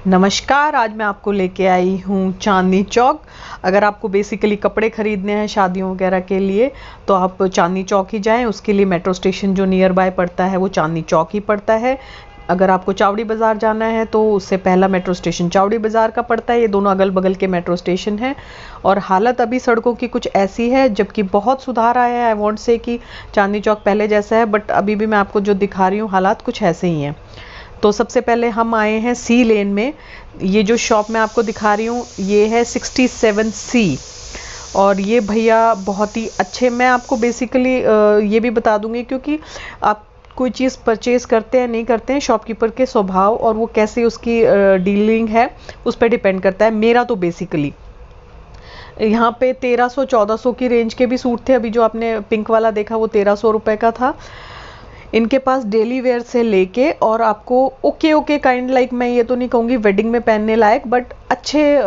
नमस्कार। आज मैं आपको लेके आई हूँ चांदनी चौक। अगर आपको बेसिकली कपड़े खरीदने हैं शादियों वगैरह के लिए तो आप चांदनी चौक ही जाएं। उसके लिए मेट्रो स्टेशन जो नियर बाय पड़ता है वो चांदनी चौक ही पड़ता है। अगर आपको चावड़ी बाज़ार जाना है तो उससे पहला मेट्रो स्टेशन चावड़ी बाज़ार का पड़ता है। ये दोनों अगल बगल के मेट्रो स्टेशन हैं। और हालत अभी सड़कों की कुछ ऐसी है, जबकि बहुत सुधार आया है। आई वॉन्ट से कि चांदनी चौक पहले जैसा है, बट अभी भी मैं आपको जो दिखा रही हूँ हालात कुछ ऐसे ही हैं। तो सबसे पहले हम आए हैं सी लेन में। ये जो शॉप मैं आपको दिखा रही हूँ ये है 67C। और ये भैया बहुत ही अच्छे, मैं आपको बेसिकली ये भी बता दूंगी क्योंकि आप कोई चीज़ परचेज़ करते हैं नहीं करते हैं, शॉपकीपर के स्वभाव और वो कैसे उसकी डीलिंग है उस पर डिपेंड करता है। मेरा तो बेसिकली यहाँ पे 1300-1400 की रेंज के भी सूट थे। अभी जो आपने पिंक वाला देखा वो 1300 रुपये का था। इनके पास डेली वेयर से लेके और आपको ओके काइंड, लाइक मैं ये तो नहीं कहूँगी वेडिंग में पहनने लायक, बट अच्छे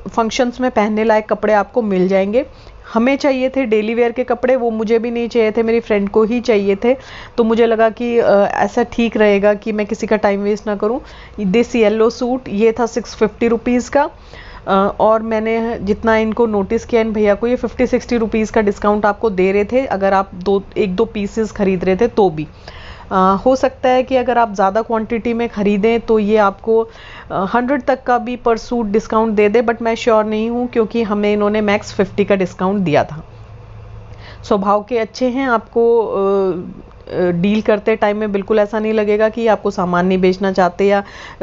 फंक्शंस में पहनने लायक कपड़े आपको मिल जाएंगे। हमें चाहिए थे डेली वेयर के कपड़े, वो मुझे भी नहीं चाहिए थे, मेरी फ्रेंड को ही चाहिए थे। तो मुझे लगा कि ऐसा ठीक रहेगा कि मैं किसी का टाइम वेस्ट ना करूं। दिस येलो सूट ये था 650 रुपीज़ का। और मैंने जितना इनको नोटिस किया, इन भैया को ये 50-60 रुपीज़ का डिस्काउंट आपको दे रहे थे अगर आप एक दो पीसेस खरीद रहे थे तो भी। हो सकता है कि अगर आप ज़्यादा क्वांटिटी में ख़रीदें तो ये आपको 100 तक का भी पर suit discount they they, but मैं श्योर नहीं हूँ क्योंकि हमें इन्होंने मैक्स 50 का डिस्काउंट दिया था। स्वभाव के अच्छे हैं, आपको डील करते टाइम में बिल्कुल ऐसा नहीं लगेगा कि आपको सामान नहीं बेचना चाहते या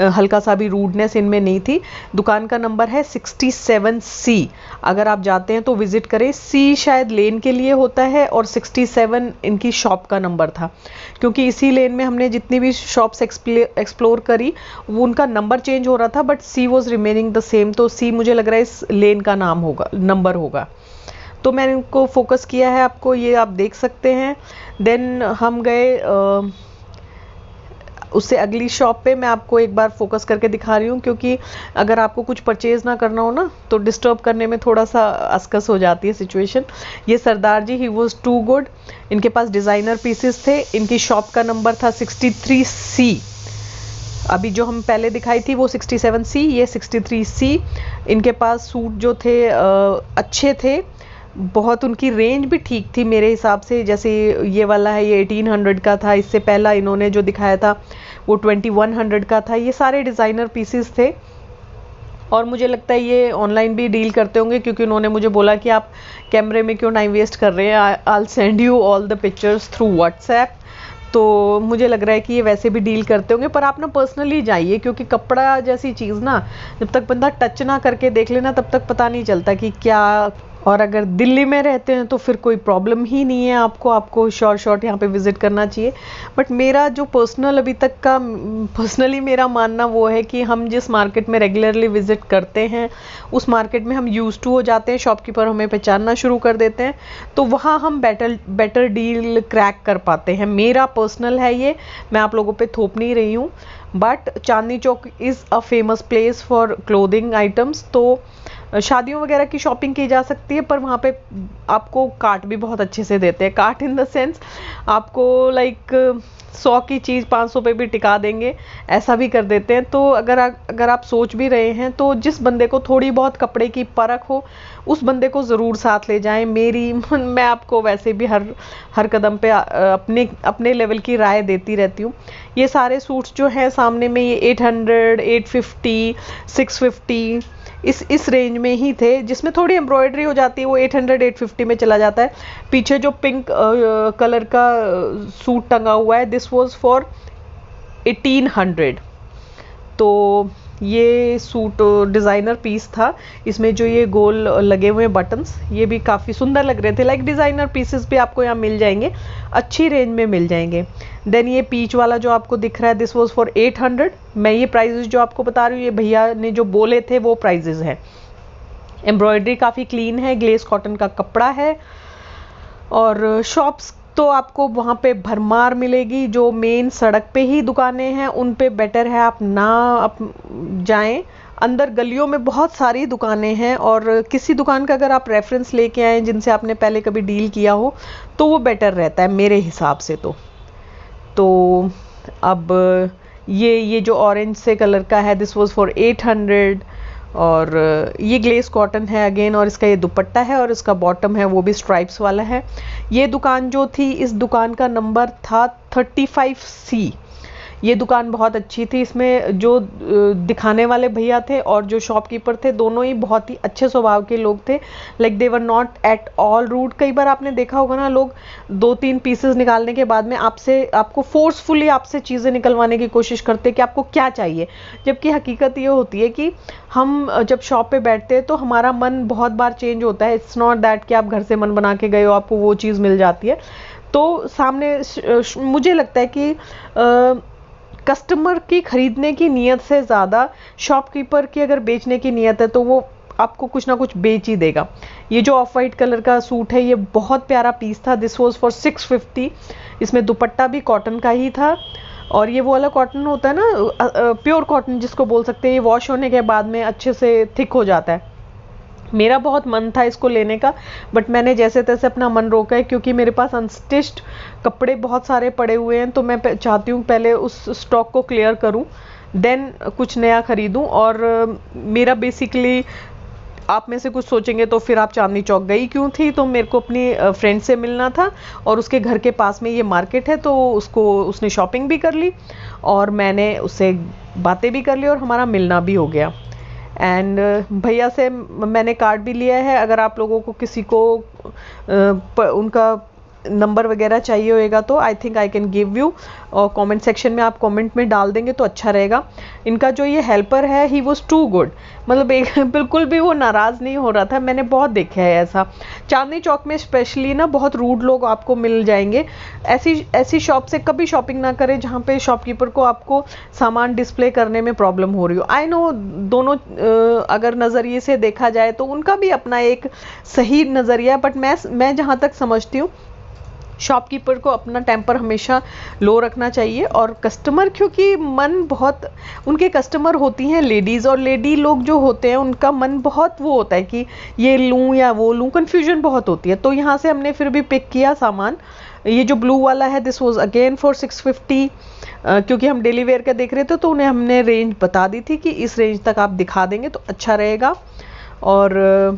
हल्का सा भी रूडनेस इनमें नहीं थी। दुकान का नंबर है 67C। अगर आप जाते हैं तो विजिट करें। C शायद लेन के लिए होता है और 67 इनकी शॉप का नंबर था, क्योंकि इसी लेन में हमने जितनी भी शॉप्स एक्सप्लोर करी वो उनका नंबर चेंज हो रहा था, but C was remaining the same. तो C मुझे लग रहा है इस लेन का नाम होगा, नंबर होगा। तो मैंने इनको फोकस किया है, आपको ये आप देख सकते हैं। देन हम गए उससे अगली शॉप पे। मैं आपको एक बार फोकस करके दिखा रही हूँ क्योंकि अगर आपको कुछ परचेज ना करना हो ना तो डिस्टर्ब करने में थोड़ा सा असकस हो जाती है सिचुएशन। ये सरदार जी, ही वॉज टू गुड। इनके पास डिज़ाइनर पीसेस थे। इनकी शॉप का नंबर था 63C। अभी जो हम पहले दिखाई थी वो 67C, ये 63C। इनके पास सूट जो थे अच्छे थे बहुत, उनकी रेंज भी ठीक थी मेरे हिसाब से। जैसे ये वाला है ये 1800 का था, इससे पहला इन्होंने जो दिखाया था वो 2100 का था। ये सारे डिज़ाइनर पीसेस थे और मुझे लगता है ये ऑनलाइन भी डील करते होंगे क्योंकि उन्होंने मुझे बोला कि आप कैमरे में क्यों टाइम वेस्ट कर रहे हैं, I send you all the pictures through WhatsApp. तो मुझे लग रहा है कि ये वैसे भी डील करते होंगे, पर आप ना पर्सनली जाइए क्योंकि कपड़ा जैसी चीज़ ना जब तक बंदा टच ना करके देख लेना तब तक पता नहीं चलता कि क्या। और अगर दिल्ली में रहते हैं तो फिर कोई प्रॉब्लम ही नहीं है, आपको शॉर्ट यहाँ पे विज़िट करना चाहिए। बट मेरा जो पर्सनली मेरा मानना वो है कि हम जिस मार्केट में रेगुलरली विज़िट करते हैं उस मार्केट में हम यूज़ टू हो जाते हैं, शॉपकीपर हमें पहचानना शुरू कर देते हैं, तो वहाँ हम बेटर डील क्रैक कर पाते हैं। मेरा पर्सनल है ये, मैं आप लोगों पे थोप नहीं रही हूँ। But Chandni Chowk is a famous place for clothing items. तो शादियों वगैरह की शॉपिंग की जा सकती है, पर वहाँ पे आपको कार्ट भी बहुत अच्छे से देते हैं। कार्ट इन द सेंस आपको लाइक 100 की चीज़ 500 पे भी टिका देंगे, ऐसा भी कर देते हैं। तो अगर आप सोच भी रहे हैं तो जिस बंदे को थोड़ी बहुत कपड़े की परख हो उस बंदे को ज़रूर साथ ले जाएं। मैं आपको वैसे भी हर कदम पे अपने लेवल की राय देती रहती हूँ। ये सारे सूट्स जो हैं सामने में ये 800, 850, 650 इस रेंज में ही थे। जिसमें थोड़ी एम्ब्रॉयडरी हो जाती है वो 800-850 में चला जाता है। पीछे जो पिंक कलर का सूट टंगा हुआ है दिस वाज फॉर 1800। तो ये सूट डिज़ाइनर पीस था। इसमें जो ये गोल लगे हुए बटन्स ये भी काफ़ी सुंदर लग रहे थे। लाइक डिज़ाइनर पीसेस भी आपको यहाँ मिल जाएंगे, अच्छी रेंज में मिल जाएंगे। देन ये पीच वाला जो आपको दिख रहा है दिस वाज फॉर 800। मैं ये प्राइजेस जो आपको बता रही हूँ ये भैया ने जो बोले थे वो प्राइजेस हैं। एम्ब्रॉयडरी काफ़ी क्लीन है, ग्लेस कॉटन का कपड़ा है। और शॉप्स तो आपको वहाँ पे भरमार मिलेगी। जो मेन सड़क पे ही दुकानें हैं उन पे बेटर है आप जाएं। अंदर गलियों में बहुत सारी दुकानें हैं और किसी दुकान का अगर आप रेफरेंस लेके आएँ जिनसे आपने पहले कभी डील किया हो तो वो बेटर रहता है मेरे हिसाब से। तो अब ये जो ऑरेंज से कलर का है, दिस वाज फॉर 800। और ये ग्लेस कॉटन है अगेन, और इसका ये दुपट्टा है और इसका बॉटम है वो भी स्ट्राइप्स वाला है। ये दुकान जो थी, इस दुकान का नंबर था 35C। ये दुकान बहुत अच्छी थी। इसमें जो दिखाने वाले भैया थे और जो शॉपकीपर थे, दोनों ही बहुत ही अच्छे स्वभाव के लोग थे। Like they were not at all rude. कई बार आपने देखा होगा ना, लोग 2-3 पीसेस निकालने के बाद में आपको फोर्सफुली आपसे चीज़ें निकलवाने की कोशिश करते हैं कि आपको क्या चाहिए, जबकि हकीकत ये होती है कि हम जब शॉप पे बैठते हैं तो हमारा मन बहुत बार चेंज होता है। इट्स नॉट दैट कि आप घर से मन बना के गए हो आपको वो चीज़ मिल जाती है। तो सामने मुझे लगता है कि कस्टमर की खरीदने की नीयत से ज़्यादा शॉपकीपर की अगर बेचने की नीयत है तो वो आपको कुछ ना कुछ बेच ही देगा। ये जो ऑफ वाइट कलर का सूट है, ये बहुत प्यारा पीस था। This was for 650। इसमें दुपट्टा भी कॉटन का ही था, और ये वो वाला कॉटन होता है ना, प्योर कॉटन जिसको बोल सकते हैं। ये वॉश होने के बाद में अच्छे से थिक हो जाता है। मेरा बहुत मन था इसको लेने का, बट मैंने जैसे तैसे अपना मन रोका है, क्योंकि मेरे पास अनस्टिच्ड कपड़े बहुत सारे पड़े हुए हैं। तो मैं चाहती हूँ पहले उस स्टॉक को क्लियर करूँ, देन कुछ नया खरीदूँ। और मेरा बेसिकली, आप में से कुछ सोचेंगे तो फिर आप चांदनी चौक गई क्यों थी? तो मेरे को अपनी फ्रेंड से मिलना था, और उसके घर के पास में ये मार्केट है, तो उसने शॉपिंग भी कर ली और मैंने उससे बातें भी कर ली और हमारा मिलना भी हो गया। एंड भैया से मैंने कार्ड भी लिया है। अगर आप लोगों को किसी को उनका नंबर वगैरह चाहिए होएगा तो I think I can give you, और कमेंट सेक्शन में आप कमेंट में डाल देंगे तो अच्छा रहेगा। इनका जो ये हेल्पर है, ही वॉज टू गुड। मतलब एक बिल्कुल भी वो नाराज़ नहीं हो रहा था। मैंने बहुत देखा है ऐसा चांदनी चौक में स्पेशली ना, बहुत रूड लोग आपको मिल जाएंगे। ऐसी शॉप से कभी शॉपिंग ना करें जहाँ पे शॉपकीपर को आपको सामान डिस्प्ले करने में प्रॉब्लम हो रही हो। आई नो दोनों अगर नज़रिए से देखा जाए तो उनका भी अपना एक सही नज़रिया है, बट मैं जहाँ तक समझती हूँ, शॉपकीपर को अपना टेम्पर हमेशा लो रखना चाहिए। और कस्टमर, क्योंकि मन बहुत, उनके कस्टमर होती हैं लेडीज़, और लेडी लोग जो होते हैं उनका मन बहुत वो होता है कि ये लूँ या वो लूँ, कन्फ्यूजन बहुत होती है। तो यहाँ से हमने फिर भी पिक किया सामान। ये जो ब्लू वाला है, दिस वॉज अगेन फॉर 650। क्योंकि हम डेली वेयर का देख रहे थे तो उन्हें हमने रेंज बता दी थी कि इस रेंज तक आप दिखा देंगे तो अच्छा रहेगा। और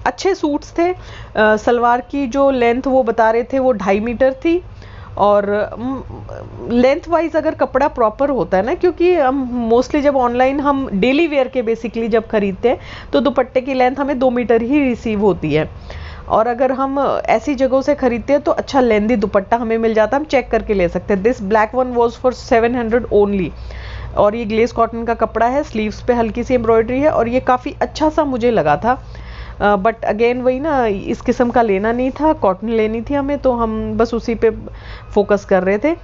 अच्छे सूट्स थे। सलवार की जो लेंथ वो बता रहे थे वो 2.5 मीटर थी। और लेंथ वाइज अगर कपड़ा प्रॉपर होता है ना, क्योंकि हम मोस्टली जब ऑनलाइन हम डेली वेयर के बेसिकली जब खरीदते हैं तो दुपट्टे की लेंथ हमें 2 मीटर ही रिसीव होती है। और अगर हम ऐसी जगहों से खरीदते हैं तो अच्छा लेंदी दुपट्टा हमें मिल जाता है, हम चेक करके ले सकते हैं। This black one was for 700 only. और ये ग्लेस कॉटन का कपड़ा है, स्लीव्स पे हल्की सी एम्ब्रॉयडरी है, और ये काफ़ी अच्छा सा मुझे लगा था। बट अगेन वही ना, इस किस्म का लेना नहीं था, कॉटन लेनी थी हमें, तो हम बस उसी पे फोकस कर रहे थे।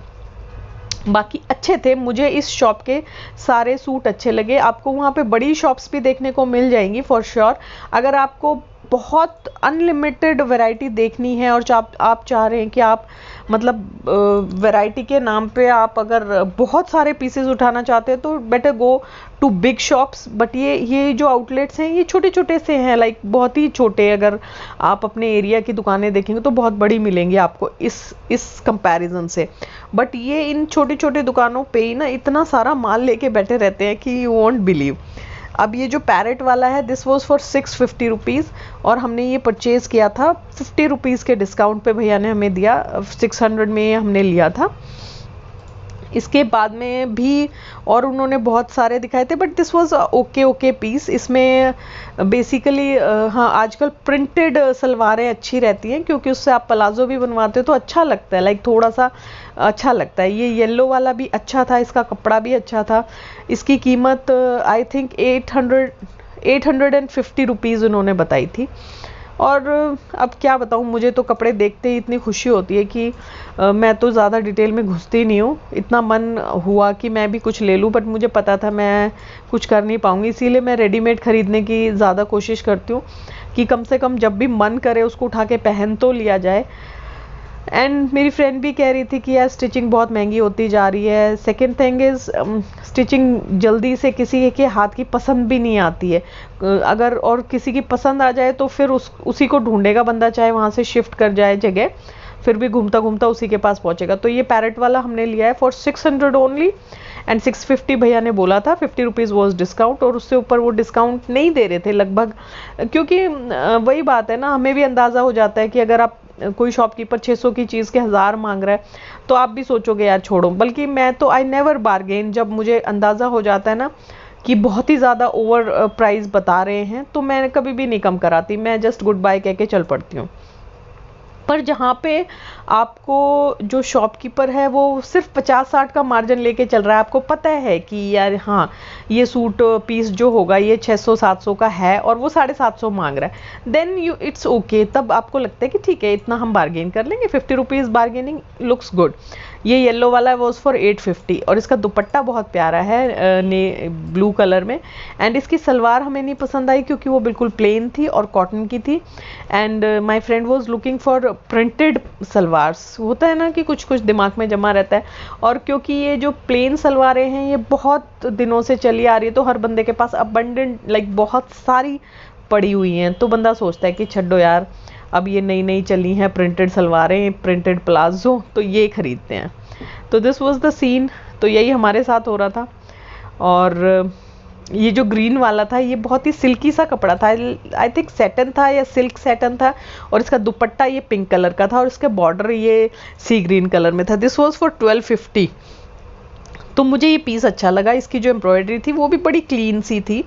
बाकी अच्छे थे, मुझे इस शॉप के सारे सूट अच्छे लगे। आपको वहाँ पे बड़ी शॉप्स भी देखने को मिल जाएंगी फॉर श्योर। अगर आपको बहुत अनलिमिटेड वैरायटी देखनी है और आप चाह रहे हैं कि आप मतलब वैरायटी के नाम पे आप अगर बहुत सारे पीसेस उठाना चाहते हैं तो better go to big shops. But ये जो आउटलेट्स हैं ये छोटे छोटे से हैं, लाइक बहुत ही छोटे। अगर आप अपने एरिया की दुकानें देखेंगे तो बहुत बड़ी मिलेंगी आपको इस कंपैरिजन से। बट ये इन छोटी छोटी दुकानों पे ही ना इतना सारा माल लेके बैठे रहते हैं कि यू वोंट बिलीव। अब ये जो पैरेट वाला है, दिस वॉज फॉर 650 रुपीज़, और हमने ये परचेज़ किया था 50 रुपीज़ के डिस्काउंट पे भैया ने हमें दिया। 600 में हमने लिया था। इसके बाद में भी और उन्होंने बहुत सारे दिखाए थे, but this was okay piece. इसमें बेसिकली हाँ, आजकल प्रिंटेड सलवारें अच्छी रहती हैं क्योंकि उससे आप प्लाजो भी बनवाते हो तो अच्छा लगता है, लाइक थोड़ा सा अच्छा लगता है। ये येलो वाला भी अच्छा था, इसका कपड़ा भी अच्छा था। इसकी कीमत आई थिंक 850 रुपीज़ उन्होंने बताई थी। और अब क्या बताऊँ, मुझे तो कपड़े देखते ही इतनी खुशी होती है कि मैं तो ज़्यादा डिटेल में घुसती नहीं हूँ। इतना मन हुआ कि मैं भी कुछ ले लूँ, बट मुझे पता था मैं कुछ कर नहीं पाऊँगी, इसीलिए मैं रेडीमेड ख़रीदने की ज़्यादा कोशिश करती हूँ कि कम से कम जब भी मन करे उसको उठा के पहन तो लिया जाए। एंड मेरी फ्रेंड भी कह रही थी कि यार स्टिचिंग बहुत महंगी होती जा रही है। सेकेंड थिंग इज़ स्टिचिंग जल्दी से किसी के हाथ की पसंद भी नहीं आती है। अगर और किसी की पसंद आ जाए तो फिर उसी को ढूंढेगा बंदा, चाहे वहाँ से शिफ्ट कर जाए जगह, फिर भी घूमता घूमता उसी के पास पहुँचेगा। तो ये पैरेट वाला हमने लिया है फॉर 600 ओनली। एंड 650 भैया ने बोला था, 50 रुपीज़ वॉज डिस्काउंट, और उससे ऊपर वो डिस्काउंट नहीं दे रहे थे लगभग, क्योंकि वही बात है ना, हमें भी अंदाज़ा हो जाता है कि अगर आप कोई शॉपकीपर 600 की चीज़ के 1000 मांग रहा है तो आप भी सोचोगे यार छोड़ो। बल्कि मैं तो आई नेवर बार्गेन, जब मुझे अंदाज़ा हो जाता है ना कि बहुत ही ज़्यादा ओवर प्राइस बता रहे हैं तो मैं कभी भी नहीं कम कराती, मैं जस्ट गुड बाय कह के चल पड़ती हूँ। पर जहाँ पे आपको जो शॉपकीपर है वो सिर्फ 50-60 का मार्जिन लेके चल रहा है, आपको पता है कि यार हाँ ये सूट पीस जो होगा ये 600-700 का है और वो 750 मांग रहा है, देन यू इट्स ओके, तब आपको लगता है कि ठीक है इतना हम बार्गेन कर लेंगे, 50 रुपीज़ बार्गेनिंग लुक्स गुड। ये येलो वाला वॉज फॉर 850 और इसका दुपट्टा बहुत प्यारा है ने ब्लू कलर में, एंड इसकी सलवार हमें नहीं पसंद आई क्योंकि वो बिल्कुल प्लेन थी और कॉटन की थी, and my friend was looking for printed salwars, होता है ना कि कुछ कुछ दिमाग में जमा रहता है, और क्योंकि ये जो प्लेन सलवारें हैं ये बहुत दिनों से चली आ रही है तो हर बंदे के पास अबंडेंट लाइक बहुत सारी पड़ी हुई हैं, तो बंदा सोचता है कि छड्डो यार अब ये नई नई चली हैं प्रिंटेड सलवारें, प्रिंटेड प्लाजो, तो ये खरीदते हैं। तो दिस वाज द सीन, तो यही हमारे साथ हो रहा था। और ये जो ग्रीन वाला था ये बहुत ही सिल्की सा कपड़ा था, आई थिंक सैटन था या सिल्क सैटन था, और इसका दुपट्टा ये पिंक कलर का था और इसके बॉर्डर ये सी ग्रीन कलर में था। This was for 1250। तो मुझे ये पीस अच्छा लगा, इसकी जो एम्ब्रॉयडरी थी वो भी बड़ी क्लीन सी थी।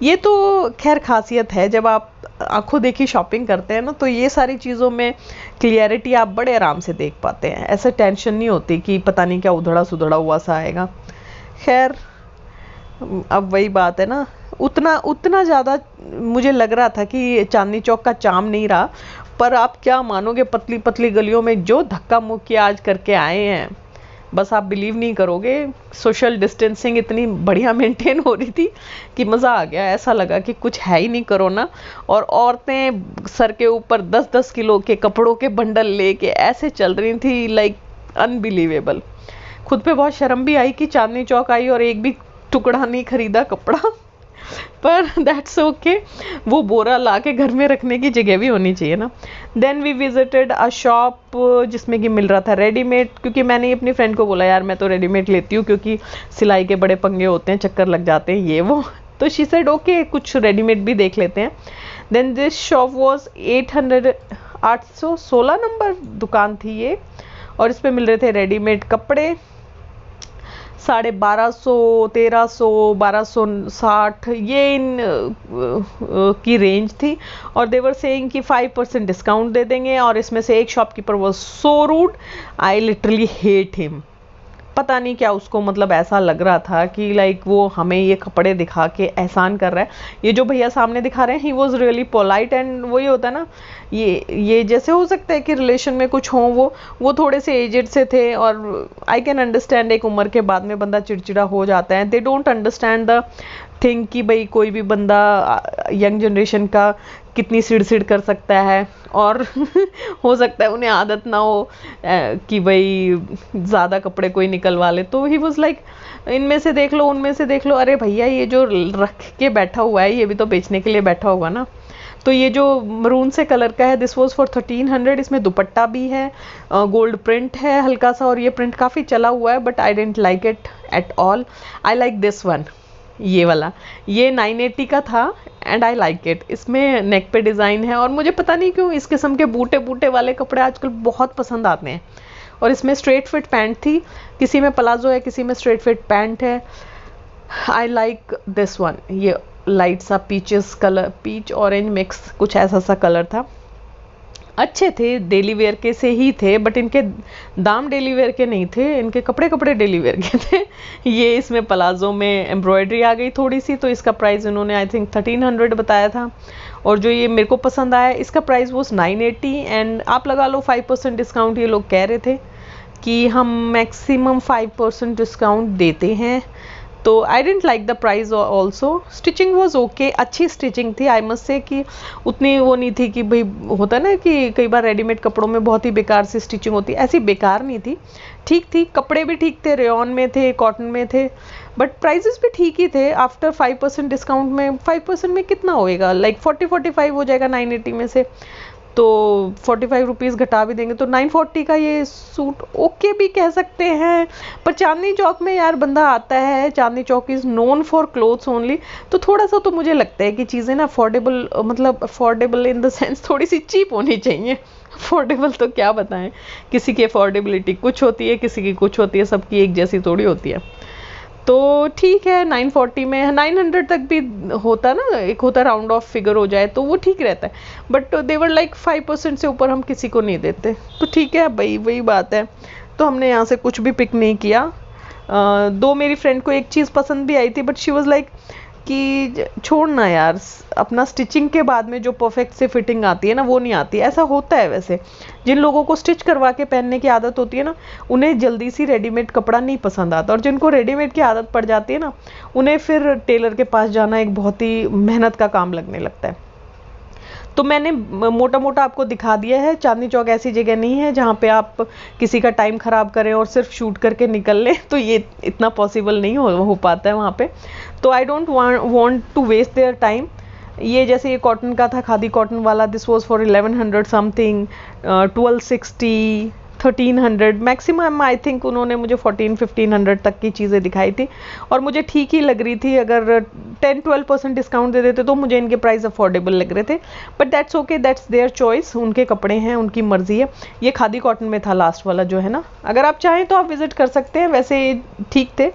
ये तो खैर खासियत है, जब आप आंखों देखी शॉपिंग करते हैं ना तो ये सारी चीज़ों में क्लियरिटी आप बड़े आराम से देख पाते हैं, ऐसे टेंशन नहीं होती कि पता नहीं क्या उधड़ा सुधड़ा हुआ सा आएगा। खैर अब वही बात है ना, उतना ज़्यादा मुझे लग रहा था कि चांदनी चौक का चाम नहीं रहा, पर आप क्या मानोगे पतली पतली गलियों में जो धक्का मुक्की आज करके आए हैं, बस आप बिलीव नहीं करोगे। सोशल डिस्टेंसिंग इतनी बढ़िया मेंटेन हो रही थी कि मज़ा आ गया, ऐसा लगा कि कुछ है ही नहीं कोरोना, और औरतें सर के ऊपर 10-10 किलो के कपड़ों के बंडल लेके ऐसे चल रही थी, लाइक अनबिलीवेबल। खुद पे बहुत शर्म भी आई कि चांदनी चौक आई और एक भी टुकड़ा नहीं खरीदा कपड़ा, पर दैट्स ओके, वो बोरा ला के घर में रखने की जगह भी होनी चाहिए ना। Then we visited a shop जिसमें कि मिल रहा था रेडीमेड, क्योंकि मैंने अपनी फ्रेंड को बोला यार मैं तो रेडीमेड लेती हूँ क्योंकि सिलाई के बड़े पंगे होते हैं, चक्कर लग जाते हैं ये वो, तो शी सेड ओके कुछ रेडीमेड भी देख लेते हैं। Then this shop was 816 number दुकान थी ये, और इस पे मिल रहे थे रेडीमेड कपड़े 1250, 1300, 1260 ये इन की रेंज थी, और देवर सेइंग कि 5% डिस्काउंट दे देंगे। और इसमें से एक shopkeeper was so rude, I literally hate him. पता नहीं क्या उसको मतलब ऐसा लग रहा था कि लाइक वो हमें ये कपड़े दिखा के एहसान कर रहा है। ये जो भैया सामने दिखा रहे हैं he was really polite, and वही होता है ना, ये जैसे हो सकता है कि रिलेशन में कुछ हो, वो थोड़े से एजेड से थे, और आई कैन अंडरस्टैंड एक उम्र के बाद में बंदा चिड़चिड़ा हो जाता है, they don't understand the thing कि भाई कोई भी बंदा यंग जनरेशन का कितनी सिड़ कर सकता है, और हो सकता है उन्हें आदत ना हो कि भाई ज़्यादा कपड़े कोई निकलवा ले। तो ही वॉज लाइक इनमें से देख लो उनमें से देख लो, अरे भैया ये जो रख के बैठा हुआ है ये भी तो बेचने के लिए बैठा होगा ना। तो ये जो मरून से कलर का है दिस वॉज फॉर 1300, इसमें दुपट्टा भी है, गोल्ड प्रिंट है हल्का सा, और ये प्रिंट काफ़ी चला हुआ है, but I didn't like it at all. I like this one, ये वाला, ये 980 का था एंड आई लाइक इट। इसमें नेक पे डिज़ाइन है, और मुझे पता नहीं क्यों इस किस्म के बूटे बूटे वाले कपड़े आजकल बहुत पसंद आते हैं। और इसमें स्ट्रेट फिट पैंट थी, किसी में प्लाजो है किसी में स्ट्रेट फिट पैंट है। आई लाइक दिस वन, ये लाइट सा peaches colour, peach orange mix कुछ ऐसा सा कलर था। अच्छे थे, डेली वेयर के से ही थे, बट इनके दाम डेली वेयर के नहीं थे, इनके कपड़े डेली वेयर के थे। ये इसमें प्लाजो में एम्ब्रॉयडरी आ गई थोड़ी सी, तो इसका प्राइस इन्होंने आई थिंक 1300 बताया था। और जो ये मेरे को पसंद आया इसका प्राइस वो 980, एंड आप लगा लो 5% डिस्काउंट ये लोग कह रहे थे कि हम मैक्सिमम 5% डिस्काउंट देते हैं। तो I didn't like the price also. Stitching was okay, अच्छी स्टिचिंग थी, आई मस्ट से कि उतनी वो नहीं थी कि भाई होता ना कि कई बार रेडीमेड कपड़ों में बहुत ही बेकार सी स्टिचिंग होती है, ऐसी बेकार नहीं थी, ठीक थी। कपड़े भी ठीक थे, रेयॉन में थे, कॉटन में थे, बट प्राइजेस भी ठीक ही थे। आफ्टर 5% डिस्काउंट में 5% में कितना होएगा, लाइक 40-45 हो जाएगा 980 में से। तो 45 रुपीज़ घटा भी देंगे तो 940 का ये सूट ओके भी कह सकते हैं। पर चांदनी चौक में यार बंदा आता है, Chandni Chowk is known for clothes only, तो थोड़ा सा तो मुझे लगता है कि चीज़ें ना अफोर्डेबल, मतलब अफोर्डेबल इन द सेंस थोड़ी सी चीप होनी चाहिए। अफोर्डेबल तो क्या बताएं, किसी की अफोर्डेबिलिटी कुछ होती है, किसी की कुछ होती है, सबकी एक जैसी थोड़ी होती है। तो ठीक है 940 में 900 तक भी होता ना, एक होता राउंड ऑफ फिगर हो जाए तो वो ठीक रहता है, बट देवर लाइक 5% से ऊपर हम किसी को नहीं देते। तो ठीक है भाई, वही बात है। तो हमने यहाँ से कुछ भी पिक नहीं किया। दो मेरी फ्रेंड को एक चीज़ पसंद भी आई थी, बट शी वॉज लाइक कि छोड़ना यार, अपना स्टिचिंग के बाद में जो परफेक्ट से फिटिंग आती है ना वो नहीं आती। ऐसा होता है वैसे, जिन लोगों को स्टिच करवा के पहनने की आदत होती है ना, उन्हें जल्दी सी रेडीमेड कपड़ा नहीं पसंद आता, और जिनको रेडीमेड की आदत पड़ जाती है ना, उन्हें फिर टेलर के पास जाना एक बहुत ही मेहनत का काम लगने लगता है। तो मैंने मोटा मोटा आपको दिखा दिया है। चांदनी चौक ऐसी जगह नहीं है जहाँ पे आप किसी का टाइम ख़राब करें और सिर्फ शूट करके निकल लें, तो ये इतना पॉसिबल नहीं हो पाता है वहाँ पे। तो I don't want to waste their time. ये जैसे ये कॉटन का था, खादी कॉटन वाला, this was for 1100 something, 1260, 1300 maximum. I think उन्होंने मुझे 1400-1500 तक की चीज़ें दिखाई थी और मुझे ठीक ही लग रही थी। अगर 10-12% डिस्काउंट दे देते तो मुझे इनके प्राइस अफोर्डेबल लग रहे थे, but that's okay, that's their choice, उनके कपड़े हैं, उनकी मर्जी है। ये खादी कॉटन में था लास्ट वाला जो है ना, अगर आप चाहें तो आप विजिट कर सकते हैं, वैसे ठीक थे।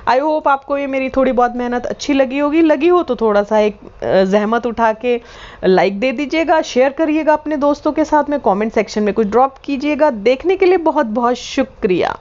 आई होप आपको ये मेरी थोड़ी बहुत मेहनत अच्छी लगी होगी। लगी हो तो थोड़ा सा एक जहमत उठा के लाइक दे दीजिएगा, शेयर करिएगा अपने दोस्तों के साथ में, कमेंट सेक्शन में कुछ ड्रॉप कीजिएगा। देखने के लिए बहुत बहुत शुक्रिया।